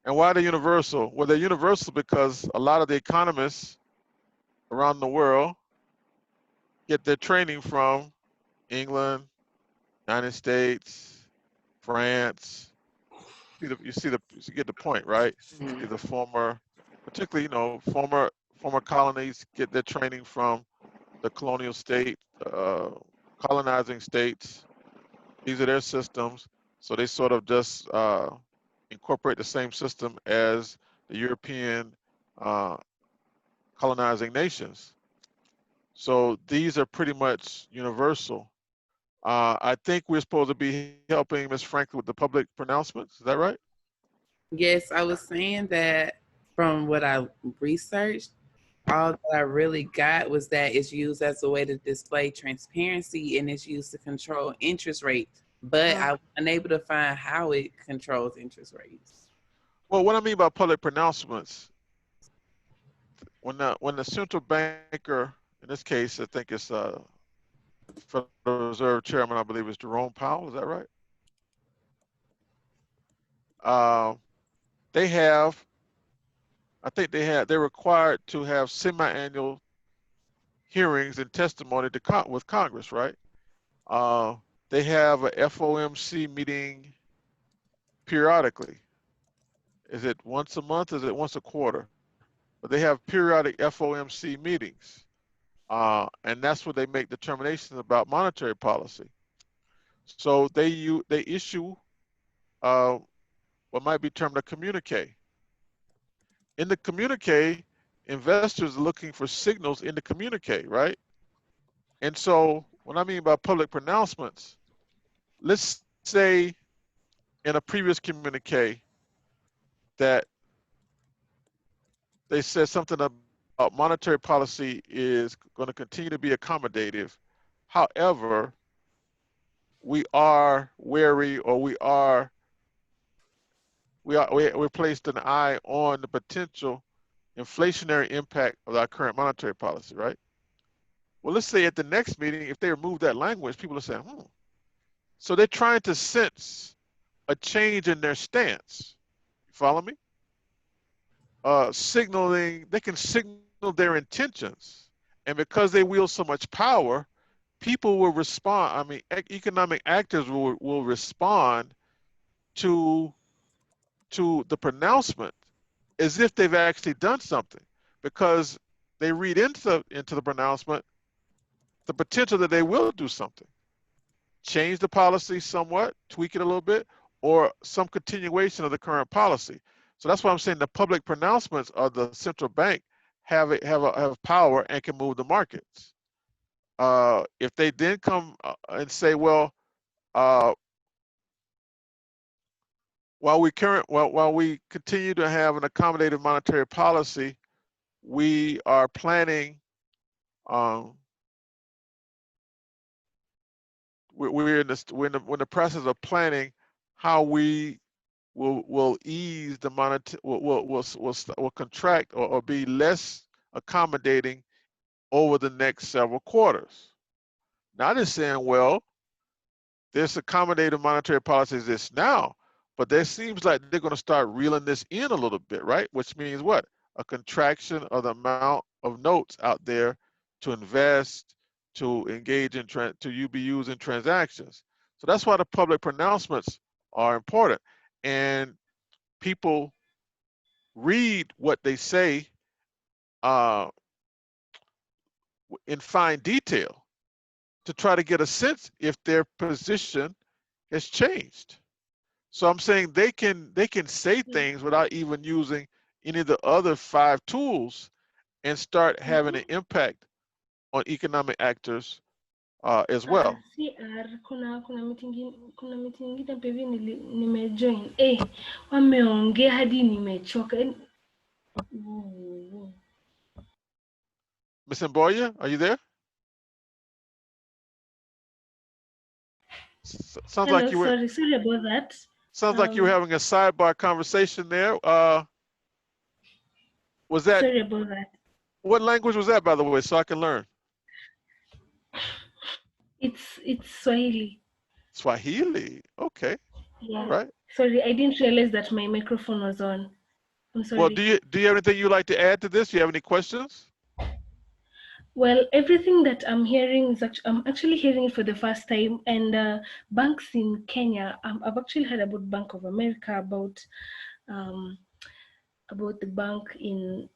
And why they're universal? Well, they're universal because a lot of the economists around the world get their training from England, United States, France. You get the point, right? The former, particularly, former colonies get their training from the colonial state, colonizing states. These are their systems, so they sort of just incorporate the same system as the European uh, colonizing nations. So these are pretty much universal. I think we're supposed to be helping Ms. Franklin with the public pronouncements. Is that right? Yes, I was saying that from what I researched, all that I really got was that it's used as a way to display transparency and it's used to control interest rates. But I was unable to find how it controls interest rates. Well, what I mean by public pronouncements, when the central banker, in this case, I think it's Federal Reserve Chairman, I believe is Jerome Powell. Is that right? Uh, they have, I think they're required to have semi-annual hearings and testimony with Congress, right? Uh, they have a FOMC meeting periodically. Is it once a month? Is it once a quarter? But they have periodic FOMC meetings, and that's where they make determinations about monetary policy. So they issue uh, what might be termed a communique. In the communique, investors are looking for signals in the communique, right? And so what I mean by public pronouncements, let's say in a previous communique that they said something about monetary policy is going to continue to be accommodative. However, we are wary, or we're placed an eye on the potential inflationary impact of our current monetary policy, right? Well, let's say at the next meeting, if they remove that language, people are saying, So they're trying to sense a change in their stance. You follow me? They can signal their intentions. And because they wield so much power, people will respond. I mean, economic actors will respond to the pronouncement as if they've actually done something, because they read into the pronouncement the potential that they will do something, change the policy somewhat, tweak it a little bit, or some continuation of the current policy. So that's why I'm saying the public pronouncements of the central bank have power and can move the markets. If they then come and say, well, uh, while we continue to have an accommodative monetary policy, we are planning. Um, we're in the process of planning how we will ease the monetary will contract, or be less accommodating over the next several quarters. Now they're saying, well, this accommodative monetary policy exists now, but there seems like they're going to start reeling this in a little bit, right? Which means what? A contraction of the amount of notes out there to invest, to engage in, to you be used in transactions. So that's why the public pronouncements are important. And people read what they say uh, in fine detail to try to get a sense if their position has changed. So I'm saying they can say things without even using any of the other 5 tools and start having an impact on economic actors as well. CR, kuna meeting ingine pevi nimejoin. Wameongea hadi nimechoka. Ms. Mboya, are you there? Sounds Hello, like you were. sorry about that. Sounds like you were having a sidebar conversation there. Was that? Sorry about that. What language was that, by the way, so I can learn? It's Swahili. Swahili. Okay. Yeah. All right. Sorry, I didn't realize that my microphone was on. I'm Well, sorry. do you have anything you'd like to add to this? Do you have any questions? Well, everything that I'm hearing is I'm actually hearing it for the first time. And banks in Kenya, I've actually heard about Bank of America, um, about the bank in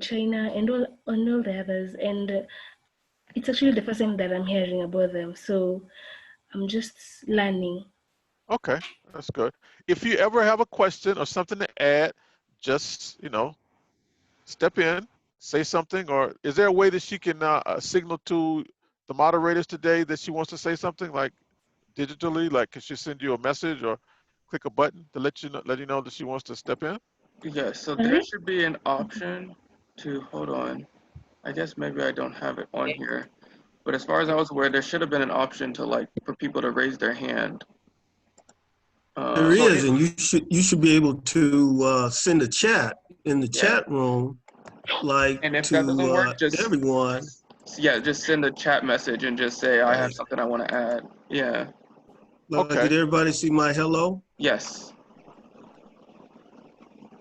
China and all the others. And it's actually the first time that I'm hearing about them. So I'm just learning. Okay, that's good. If you ever have a question or something to add, just, step in, say something, or is there a way that she can signal to the moderators today that she wants to say something, like digitally? Like, can she send you a message or click a button to let you know that she wants to step in? Yeah, so there Sorry? should be an option to, hold on. I guess maybe I don't have it on here. But as far as I was aware, there should have been an option to like for people to raise their hand. There So, is, and you should be able to send a chat in the Yeah, chat room, like and if that doesn't to work, just everyone. yeah, just send a chat message and just say I have Right. something I want to add. Yeah. okay. Did everybody see my hello? Yes.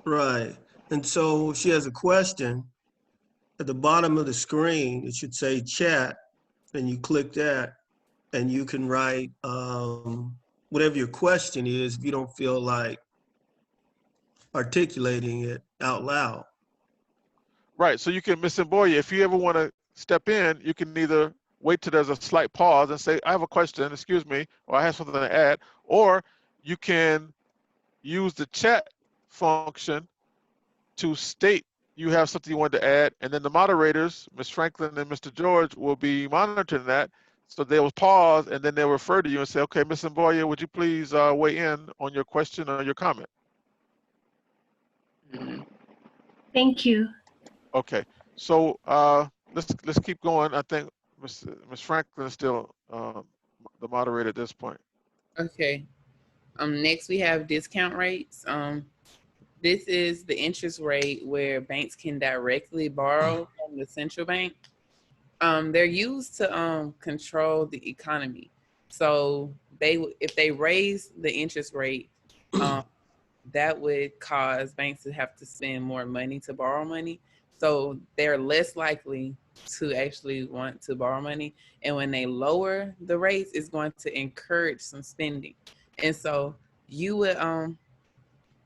Right. And so if she has a question, at the bottom of the screen, it should say chat, and you click that, and you can write whatever your question is if you don't feel like articulating it out loud. Right. So you can, Miss Mboye, if you ever want to step in, you can either wait till there's a slight pause and say, I have a question, excuse me, or I have something to add, or you can use the chat function to state you have something you want to add, and then the moderators, Ms. Franklin and Mr. George, will be monitoring that. So they will pause, and then they'll refer to you and say, okay, Ms. Mboye, would you please weigh in on your question or your comment? Mhm. Thank you. Okay, so let's keep going. I think Ms. Franklin is still the moderator at this point. Okay. Next we have discount rates. This is the interest rate where banks can directly borrow from the central bank. They're used to control the economy. So if they raise the interest rate, um, that would cause banks to have to spend more money to borrow money. So they're less likely to actually want to borrow money. And when they lower the rates, it's going to encourage some spending. And so you would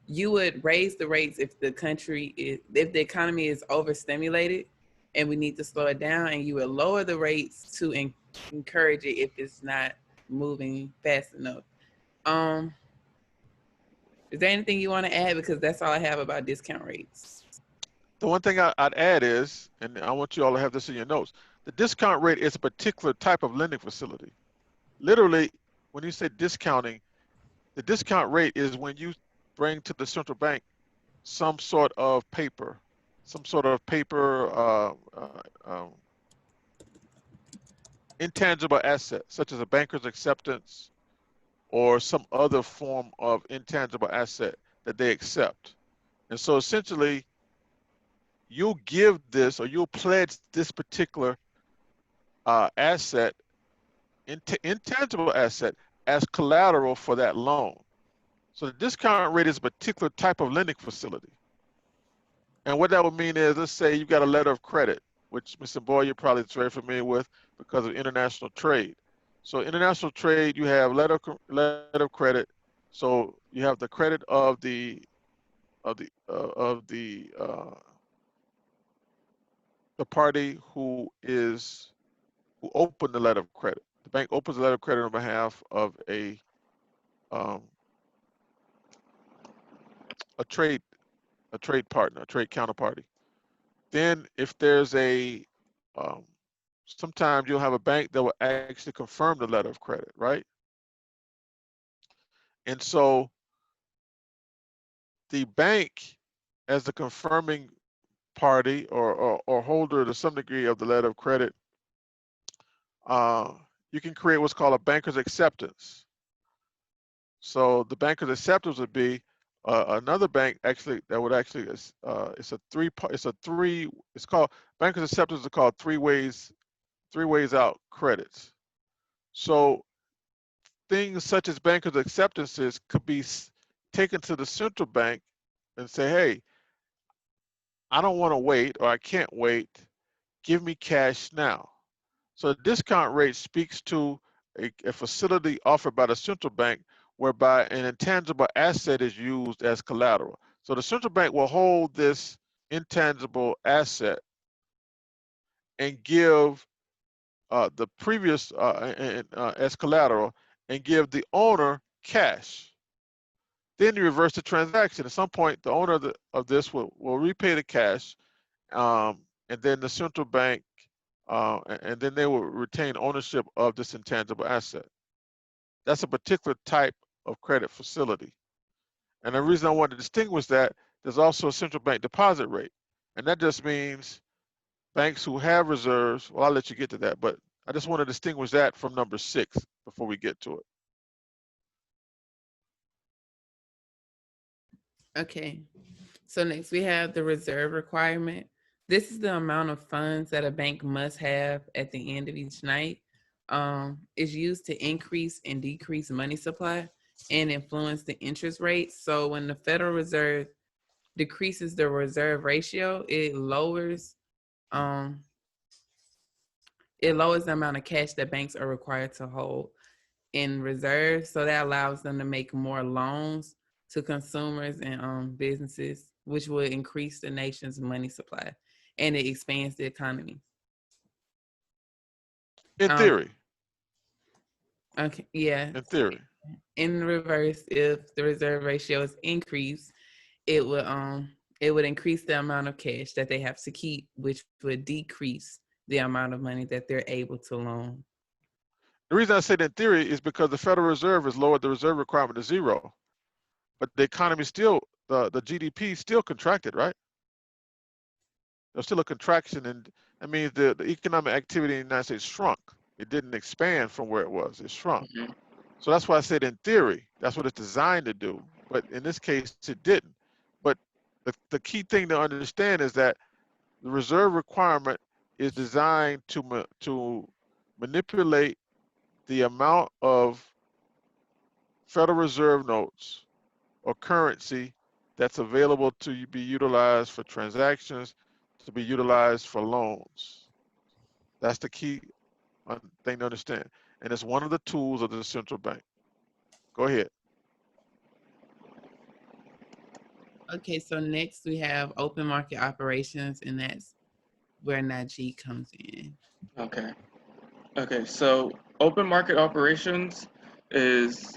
you would raise the rates if if the economy is overstimulated and we need to slow it down, and you would lower the rates to encourage it if it's not moving fast enough. Um, is there anything you want to add? Because that's all I have about discount rates. The one thing I'd add is, and I want you all to have this in your notes, the discount rate is a particular type of lending facility. Literally, when you say discounting, the discount rate is when you bring to the central bank some sort of paper, intangible asset, such as a banker's acceptance or some other form of intangible asset that they accept. And so essentially, you'll give this or you'll pledge this particular asset, intangible asset, as collateral for that loan. So the discount rate is a particular type of lending facility. And what that would mean is, let's say you've got a letter of credit, which Mr. Boyd, you're probably very familiar with because of international trade. So international trade, you have letter of credit. So you have the credit of the party who opened the letter of credit. The bank opens the letter of credit on behalf of um, a trade partner, a trade counterparty. Then if there's um, sometimes you'll have a bank that will actually confirm the letter of credit, right? And so the bank, as the confirming party or holder to some degree of the letter of credit, uh, you can create what's called a banker's acceptance. So the banker's acceptance would be another bank actually that would actually it's called banker's acceptance is called three ways out credits. So things such as bankers acceptances could be taken to the central bank and say, hey, I don't want to wait, or I can't wait, give me cash now. So the discount rate speaks to a facility offered by the central bank whereby an intangible asset is used as collateral. So the central bank will hold this intangible asset and give the previous as collateral and give the owner cash. Then you reverse the transaction. At some point, the owner of this will repay the cash, and then the central bank, and then they will retain ownership of this intangible asset. That's a particular type of credit facility. And the reason I want to distinguish that, there's also a central bank deposit rate. And that just means banks who have reserves, well, I'll let you get to that, but I just want to distinguish that from number 6 before we get to it. Okay. So next we have the reserve requirement. This is the amount of funds that a bank must have at the end of each night. It's used to increase and decrease money supply and influence the interest rate. So when the Federal Reserve decreases the reserve ratio, it lowers the amount of cash that banks are required to hold in reserve. So that allows them to make more loans to consumers and businesses, which will increase the nation's money supply, and it expands the economy. In theory. Okay, yeah. In theory. In reverse, if the reserve ratio is increased, it would increase the amount of cash that they have to keep, which would decrease the amount of money that they're able to loan. The reason I said in theory is because the Federal Reserve has lowered the reserve requirement to 0, but the economy still, the GDP still contracted, right? There's still a contraction, and that means the economic activity in the United States shrunk. It didn't expand from where it was, it shrunk. Mhm. So that's why I said in theory, that's what it's designed to do. But in this case, it didn't. But the key thing to understand is that the reserve requirement is designed to manipulate the amount of Federal Reserve notes or currency that's available to be utilized for transactions, to be utilized for loans. That's the key thing to understand. And it's one of the tools of the central bank. Go ahead. Okay, so next we have open market operations, and that's where Naje comes in. Okay. Okay. So open market operations is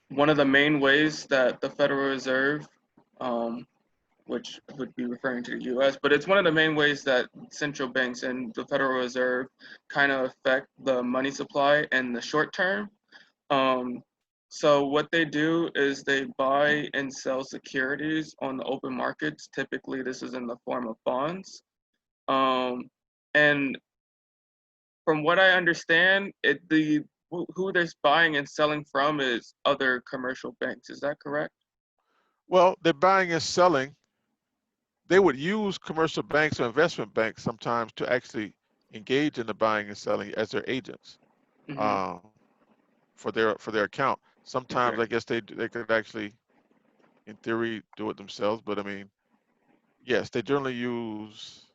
one of the main ways that the Federal Reserve, um, which would be referring to the US, but it's one of the main ways that central banks and the Federal Reserve kind of affect the money supply in the short term. Um, so what they do is they buy and sell securities on the open markets. Typically, this is in the form of bonds. And from what I understand, who they're buying and selling from is other commercial banks. Is that correct? Well, they're buying and selling. They would use commercial banks or investment banks sometimes to actually engage in the buying and selling as their agents Mm-hmm. for their account. Sometimes Okay. I guess they could actually, in theory, do it themselves. But I mean, yes, they generally use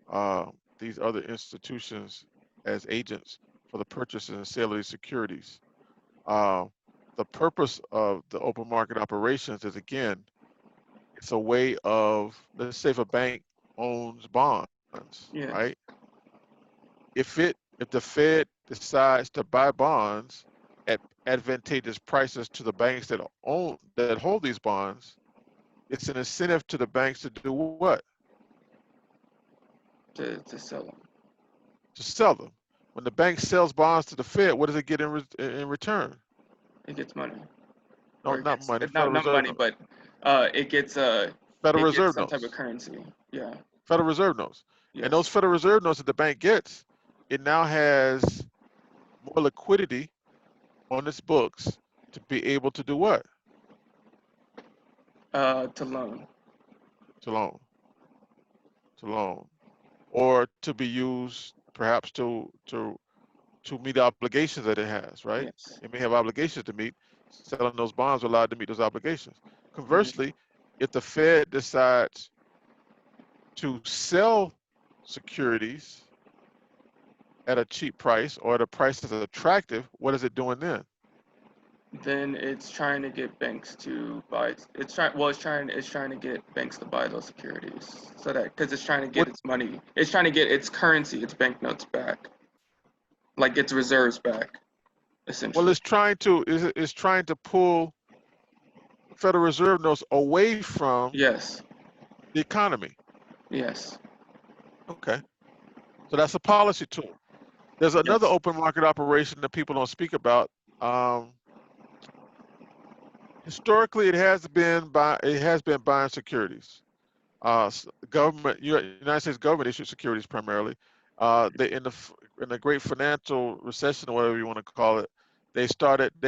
uh, these other institutions as agents for the purchase and sale of these securities. Uh, the purpose of the open market operations is, again, it's a way of, let's say if a bank owns bonds, Yeah. right? If the Fed decides to buy bonds at advantageous prices to the banks that hold these bonds, it's an incentive to the banks to do what? To sell them. To sell them. When the bank sells bonds to the Fed, what does it get in return? It gets money, No, or it not gets money. not Federal not Reserve money, notes. but it gets Federal Reserve some type of notes. currency. Yeah. Federal Reserve notes. And those Yes. Federal Reserve notes that the bank gets, it now has more liquidity on its books to be able to do what? To loan. To loan. To loan. Or to be used perhaps to meet the obligations that it has, right? Yes. It may have obligations to meet. selling those bonds are allowed to meet those obligations. Conversely, if the Fed decides to sell securities at a cheap price or at a price that's attractive, what is it doing then? Then it's trying to get banks to buy. It's trying to get banks to buy those securities, so that because it's trying to get What? its money. It's trying to get its currency, its banknotes back, like its reserves back, Well, essentially. it's trying to pull Federal Reserve notes away from Yes. the economy. Yes. Okay, so that's a policy tool. There's another Yes. open market operation that people don't speak about. Um, Historically, it has been buying securities. Government, United States government issued securities primarily. They in the Great Financial Recession or whatever you want to call it, they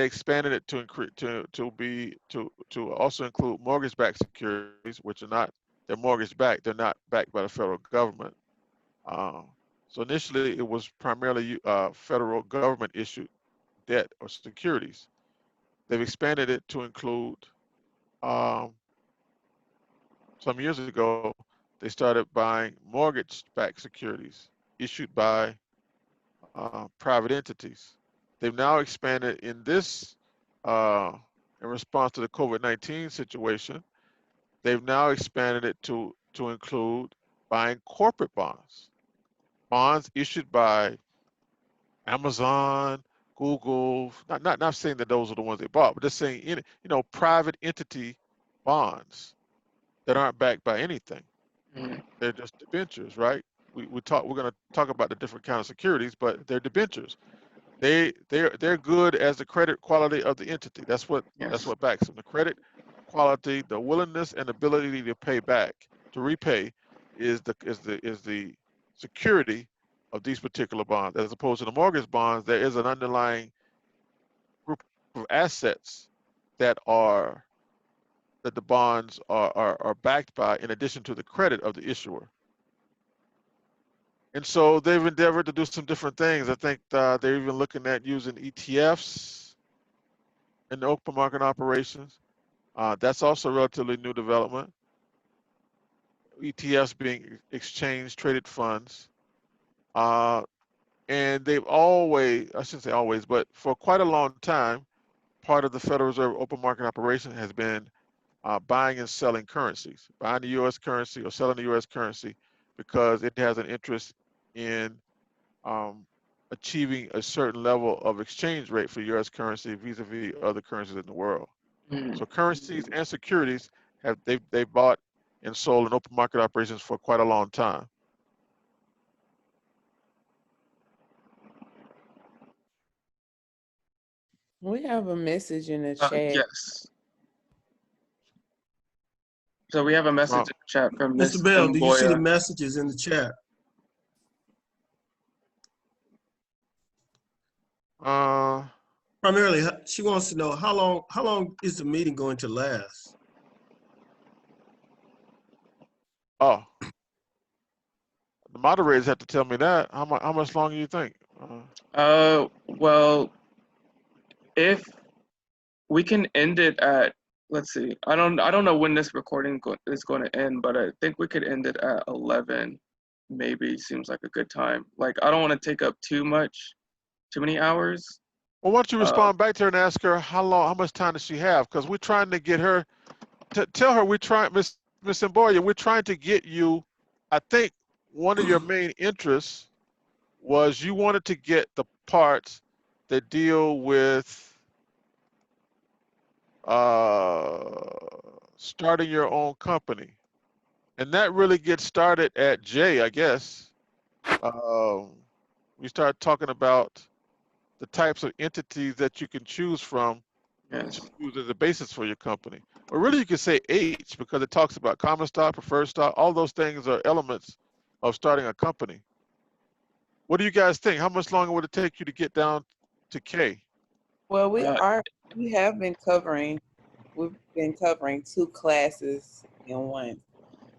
expanded it to increase to also include mortgage-backed securities, which are not they're mortgage-backed. They're not backed by the federal government. Uh, so initially, it was primarily federal government issued debt or securities. They've expanded it to include um, some years ago, they started buying mortgage-backed securities issued by private entities. They've now expanded uh, in response to the COVID-19 situation, they've now expanded it to include buying corporate bonds, bonds issued by Amazon, Google. Not saying that those are the ones they bought, but just saying private entity bonds that aren't backed by anything. Mhm. They're just debentures, right? We're going to talk about the different kind of securities, but they're debentures. They're good as the credit quality of the entity. That's Yes. what backs them. The credit quality, the willingness and ability to pay back, to repay, is the security of these particular bonds. As opposed to the mortgage bonds, there is an underlying group of assets that are that the bonds are backed by, in addition to the credit of the issuer. And so they've endeavored to do some different things. I think they're even looking at using ETFs in the open market operations. That's also a relatively new development. ETFs being exchange traded funds. Uh, and they've always, I shouldn't say always, but for quite a long time, part of the Federal Reserve open market operation has been buying and selling currencies, buying the U.S. currency or selling the U.S. currency because it has an interest in achieving a certain level of exchange rate for U.S. currency vis-a-vis other currencies in the world. Mhm. So currencies and securities they bought and sold in open market operations for quite a long time. We have a message in the chat. Yes. So we have a message in Well, the chat from Miss Mr. Bell, do you see the Mboya. messages in the chat? uh, Primarily, she wants to know how long is the meeting going to last? oh, the moderators have to tell me that. How much longer do you think? Well, if we can end it at, let's see, I don't know when this recording is going to end, but I think we could end it at 11. Maybe seems like a good time. Like I don't want to take up too many hours. Well, why don't you Uh, respond back to her and ask her how much time does she have? Because we're trying to get her to tell her Miss Emboria, we're trying to get you. I think one of your main interests was you wanted to get the parts that deal with starting your own company, and that really gets started at J, I guess. Um, we start talking about the types of entities that you can choose from to yes. use as a basis for your company. Or really, you could say H because it talks about common stock, preferred stock. All those things are elements of starting a company. What do you guys think? How much longer would it take you to get down to K? Well, Uh, we've been covering two classes in one.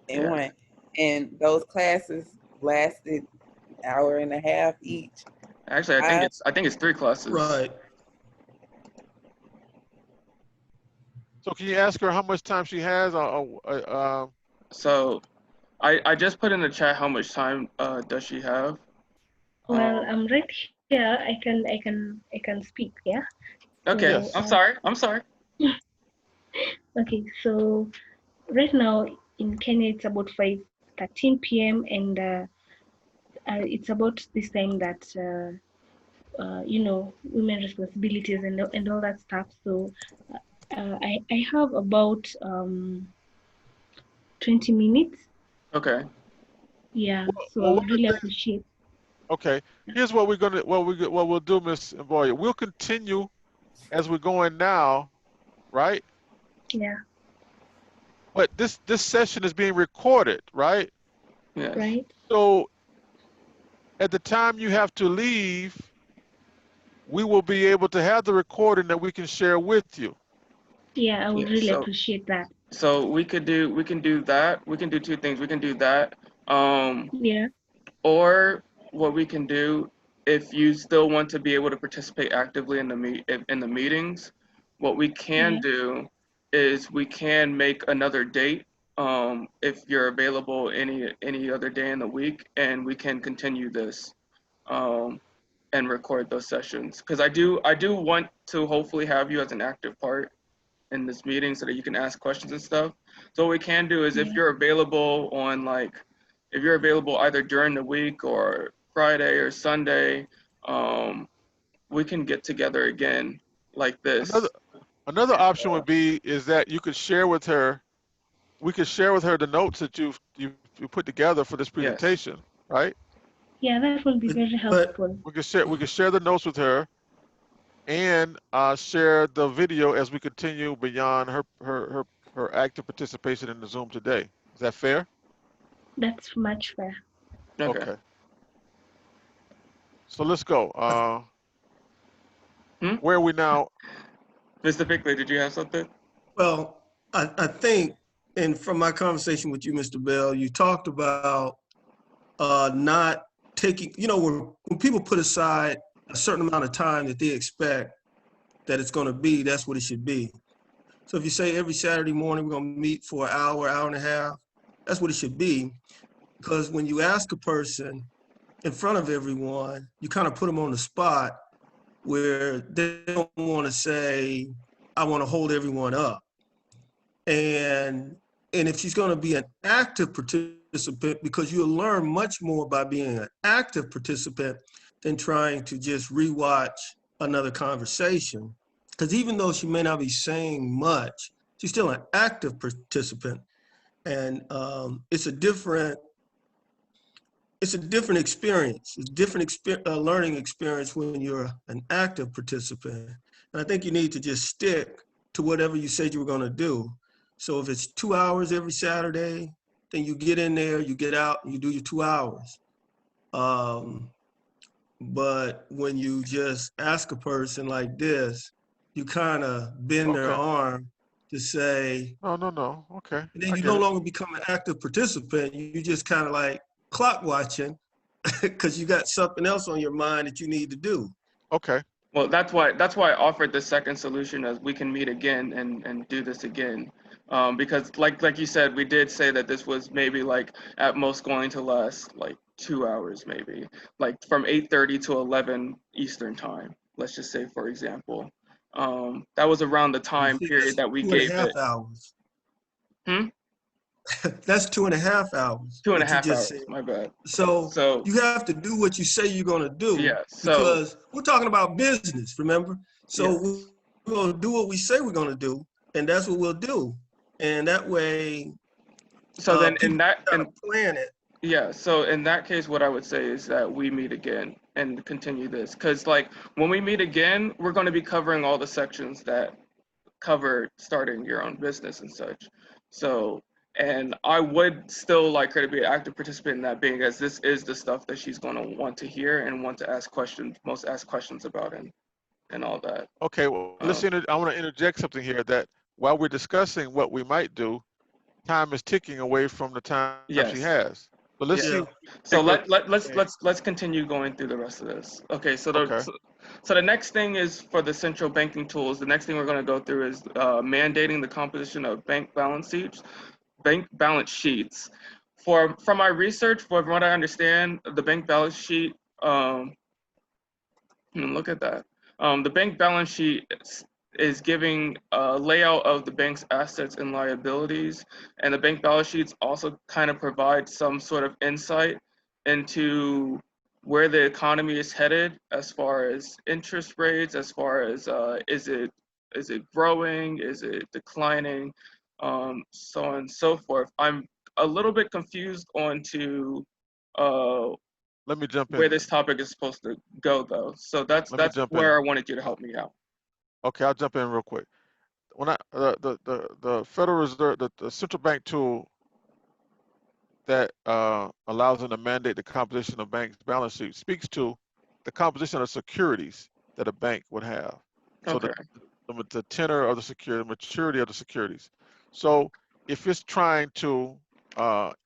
yeah. And those classes lasted an hour and a half each. Actually, I think it's 3 classes. Right. So can you ask her how much time she has? So I just put in the chat how much time does she have. Well, Um, I'm right here. I can speak. Yeah. okay, So I'm yes. sorry. I'm sorry. okay. So right now in Kenya it's about 5:13 p.m. and it's about this time that women responsibilities and all that stuff. So I have about 20 minutes. Okay. Yeah. So I Well, one would of really the things. appreciate. Okay. Here's what what we'll do, Miss Mboya. We'll continue as we're going now, right? Yeah. But this session is being recorded, right? Yes. Right. So at the time you have to leave, we will be able to have the recording that we can share with you. Yeah. I would Yeah. really appreciate that. So we can do that. We can do two things. We can do that. Um, Yeah. or what we can do, if you still want to be able to participate actively in the meetings, what we can Yeah. do is we can make another date, if you're available any other day in the week, and we can continue this, um, and record those sessions. Because I do want to hopefully have you as an active part in this meeting so that you can ask questions and stuff. So what we can do is, if Yeah. you're available on, like, if you're available either during the week or Friday or Sunday, um, we can get together again like Another this. another And option would be is that you could share with her. We could share with her the notes that you put together for this yes, presentation, right? Yeah. That will be But, very but helpful. We could share the notes with her and share the video as we continue beyond her active participation in the Zoom today. Is that fair? That's much fair. okay. Okay. So let's go. Hmm? Where are we now? Mr. Bickley, did you have something? well, I think, and from my conversation with you, Mr. Bell, you talked about not taking, when people put aside a certain amount of time that they expect that it's going to be, that's what it should be. So if you say every Saturday morning we're going to meet for an hour and a half, that's what it should be. Because when you ask a person in front of everyone, you kind of put them on the spot where they don't want to say, I want to hold everyone up. And if she's going to be an active participant, because you'll learn much more by being an active participant than trying to just rewatch another conversation. Because even though she may not be saying much, she's still an active participant, and it's a different experience. It's a different learning experience when you're an active participant. And I think you need to just stick to whatever you said you were going to do. So if it's 2 hours every Saturday, then you get in there, you get out, and you do your 2 hours. Um, but when you just ask a person like this, you kind of bend their Okay. arm to say, No. Okay. and then I you get no it. longer become an active participant. You just kind of like clock watching because you got something else on your mind that you need to do. Okay. Well, that's why I offered the second solution, as we can meet again and do this again, because like you said, we did say that this was maybe like at most going to last like 2 hours, maybe like from 8:30 to 11 Eastern time. Let's just say, for example, that was around the You time see, period that's that we two and a gave half it. hours. Hmm? That's 2.5 hours, Two and a what you half just hours. said. My bad. So So you have to do what you say you're going to do yeah. So because we're talking about business, remember? So yes. we're going to do what we say we're going to do, and that's what we'll do. And that way, So then in people that kind and of plan it. Yeah, so in that case, what I would say is that we meet again and continue this. Because, like, when we meet again, we're going to be covering all the sections that cover starting your own business and such. So, and I would still like her to be an active participant in that, being as this is the stuff that she's going to want to hear and want to ask questions, most ask questions about, and all that. Okay. Well, Um, I want to interject something here that while we're discussing what we might do, time is ticking away from the time she yes, has. So let's Yeah. see. Yeah. So Particular. let's continue going through the rest of this. Okay, so Okay. the next thing is for the central banking tools. The next thing we're going to go through is mandating the composition of bank balance sheets. From my research, from what I understand, the bank balance sheet. Look at that. The bank balance sheet is giving a layout of the bank's assets and liabilities, and the bank balance sheets also kind of provide some sort of insight into where the economy is headed as far as interest rates, as far as is it growing, is it declining, so on and so forth. I'm a little bit confused on to uh, Let me jump where in there. this topic is supposed to go though. So that's Let me that's jump in. where I wanted you to help me out. Okay, I'll jump in real quick. When I the Federal Reserve, the central bank tool that allows them to mandate the composition of banks' balance sheet speaks to the composition of securities that a bank would have. So Okay. the tenor of the security, maturity of the securities. So if it's trying to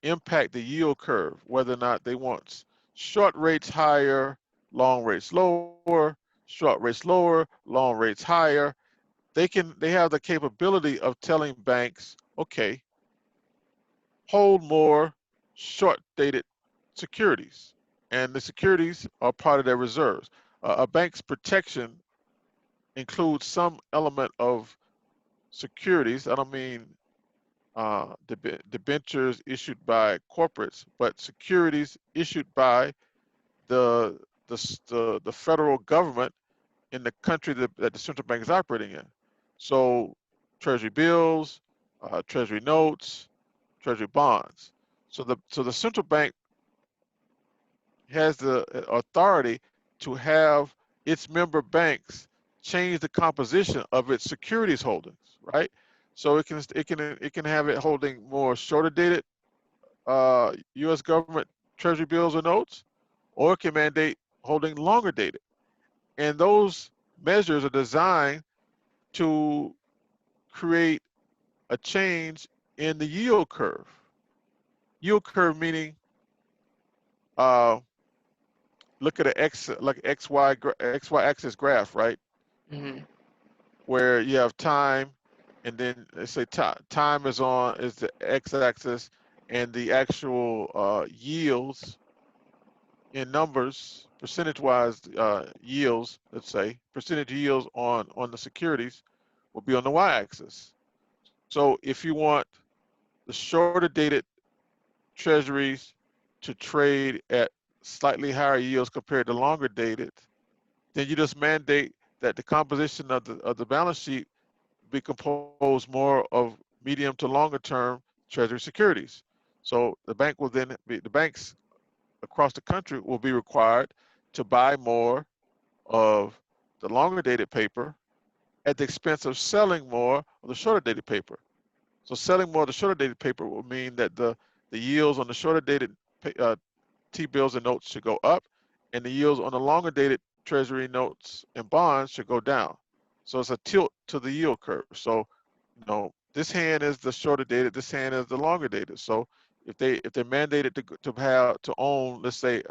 impact the yield curve, whether or not they want short rates higher, long rates lower, short rates lower, long rates higher, they have the capability of telling banks, okay, hold more short dated securities. And the securities are part of their reserves. A bank's protection includes some element of securities. I don't mean debentures issued by corporates, but securities issued by the, the federal government in the country that the central bank is operating in. So treasury bills, treasury notes, treasury bonds. So the central bank has the authority to have its member banks change the composition of its securities holdings, right? So it can have it holding more shorter dated U.S. government treasury bills or notes, or it can mandate holding longer dated. And those measures are designed to create a change in the yield curve. Yield curve meaning uh, look at a x like xy axis graph, right? Hmm. Where you have time, and then let's say time is the x-axis, and the actual yields in numbers, percentage-wise yields, let's say percentage yields on the securities will be on the y-axis. So if you want the shorter dated treasuries to trade at slightly higher yields compared to longer dated, then you just mandate that the composition of the balance sheet be composed more of medium to longer term treasury securities. So the banks across the country will be required to buy more of the longer dated paper at the expense of selling more of the shorter dated paper. So selling more of the shorter dated paper will mean that the yields on the shorter dated uh, T-bills and notes should go up, and the yields on the longer dated treasury notes and bonds should go down. So it's a tilt to the yield curve. So, this hand is the shorter dated, this hand is the longer dated. So if they're mandated to own, let's say,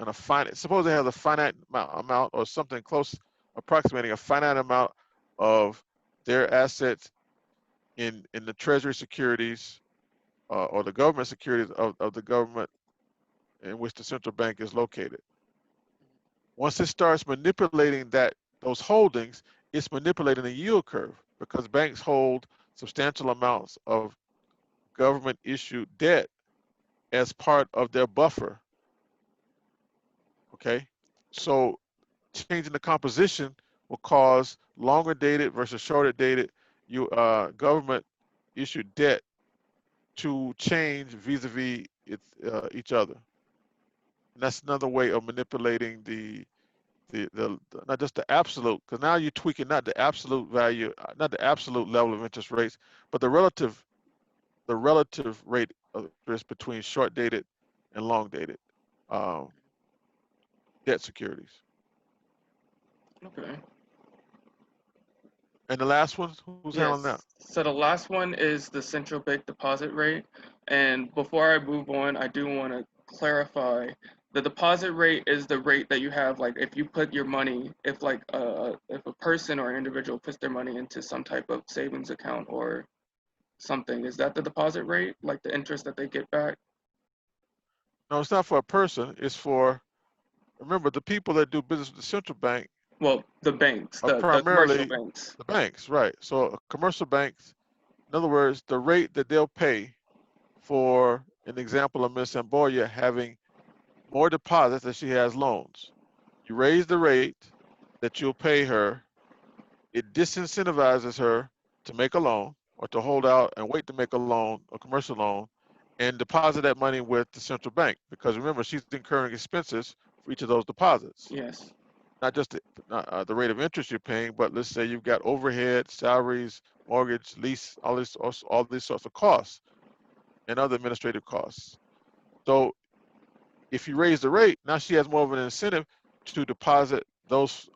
suppose they have a finite amount or something close, approximating a finite amount of their assets in the treasury securities or the government securities of the government in which the central bank is located. Once it starts manipulating those holdings, it's manipulating the yield curve because banks hold substantial amounts of government issued debt as part of their buffer. Okay, so changing the composition will cause longer dated versus shorter dated government issued debt to change vis-a-vis each other. And that's another way of manipulating the not just the absolute, because now you're tweaking not the absolute value, not the absolute level of interest rates, but the relative rate of interest between short dated and long dated um, debt securities. Okay. And the last one, who's handling that? Yes. So the last one is the central bank deposit rate. And before I move on, I do want to clarify, the deposit rate is the rate that you have, like if you put your money, if like if a person or an individual puts their money into some type of savings account or something, is that the deposit rate, like the interest that they get back? No, it's not for a person. It's for, remember, the people that do business with the central bank Well, the banks, are the commercial primarily banks. the banks, right? So commercial banks, in other words, the rate that they'll pay for an example of Miss Amboya having more deposits than she has loans. You raise the rate that you'll pay her, it disincentivizes her to make a loan or to hold out and wait to make a loan, a commercial loan, and deposit that money with the central bank. Because remember, she's incurring expenses for each of those deposits. Yes. Not just the rate of interest you're paying, but let's say you've got overhead, salaries, mortgage, lease, all these sorts of costs and other administrative costs. So if you raise the rate, now she has more of an incentive to deposit those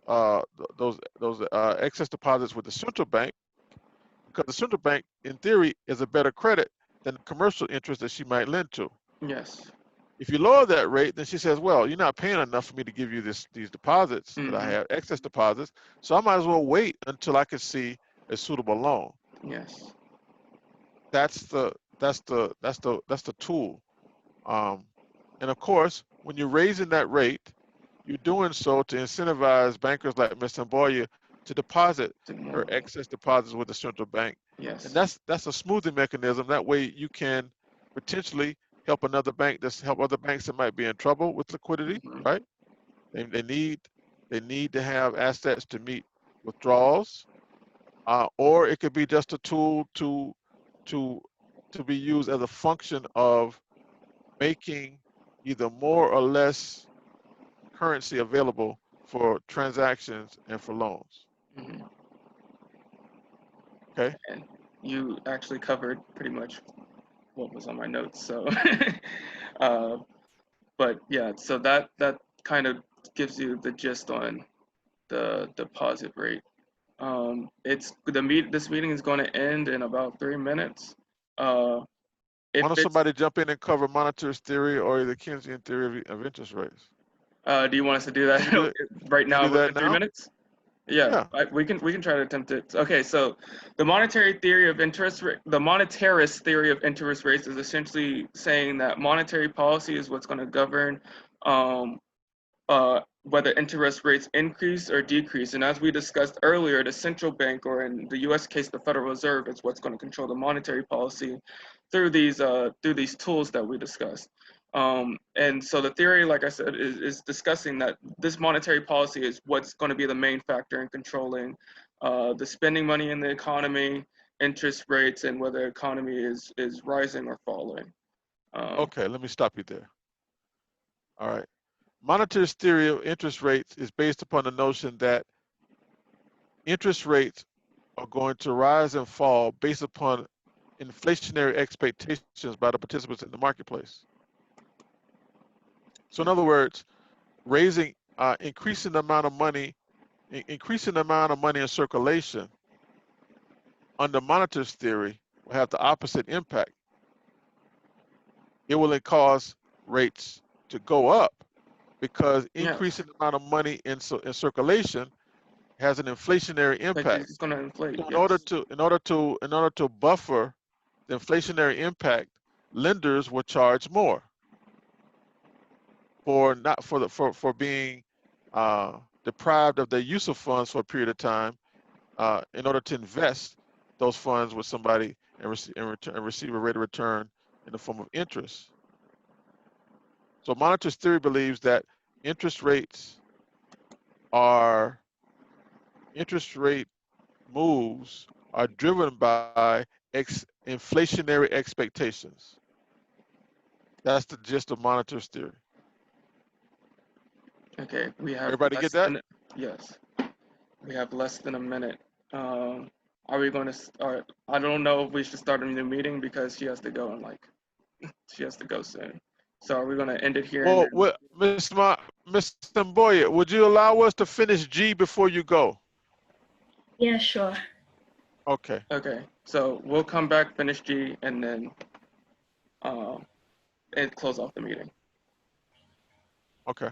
excess deposits with the central bank, because the central bank, in theory, is a better credit than commercial interest that she might lend to. Yes. If you lower that rate, then she says, well, you're not paying enough for me to give you these deposits that I have, excess deposits, so I might as well wait until I can see a suitable loan. Yes. That's the tool. And of course, when you're raising that rate, you're doing so to incentivize bankers like Ms. Amboya to deposit her excess deposits with the central bank. Yes. And that's a smoothing mechanism. That way you can potentially help another bank, help other banks that might be in trouble with liquidity, right? They need to have assets to meet withdrawals, or it could be just a tool to be used as a function of making either more or less currency available for transactions and for loans. Okay. And you actually covered pretty much what was on my notes. So, but yeah, so that kind of gives you the gist on the deposit rate. This meeting is going to end in about 3 minutes. Why don't somebody jump in and cover monetarist theory or the Keynesian theory of interest rates? Do you want us to do that right now within 3 minutes? Yeah, we can try to attempt it. Okay, so the monetarist theory of interest rates is essentially saying that monetary policy is what's going to govern whether interest rates increase or decrease. And as we discussed earlier, the central bank, or in the U.S. case, the Federal Reserve, is what's going to control the monetary policy through these tools that we discussed. And so the theory, like I said, is discussing that this monetary policy is what's going to be the main factor in controlling the spending money in the economy, interest rates, and whether the economy is rising or falling. Okay, let me stop you there. All right. Monetarist theory of interest rates is based upon the notion that interest rates are going to rise and fall based upon inflationary expectations by the participants in the marketplace. So in other words, increasing the amount of money in circulation under monetarist theory will have the opposite impact. It will cause rates to go up, because increasing the amount of money in circulation has an inflationary impact. It's going to inflate. So in order to buffer the inflationary impact, lenders will charge more for being deprived of their use of funds for a period of time, in order to invest those funds with somebody and receive a rate of return in the form of interest. So monetarist theory believes that interest rate moves are driven by inflationary expectations. That's the gist of monetarist theory. Okay, we have. Everybody get that? Yes. We have less than a minute. Are we going to start? I don't know if we should start a new meeting because she has to go she has to go soon. So are we going to end it here? Well, Ms. Mboya, would you allow us to finish G before you go? Yeah, sure. Okay. Okay, so we'll come back, finish G, and then and close off the meeting. Okay.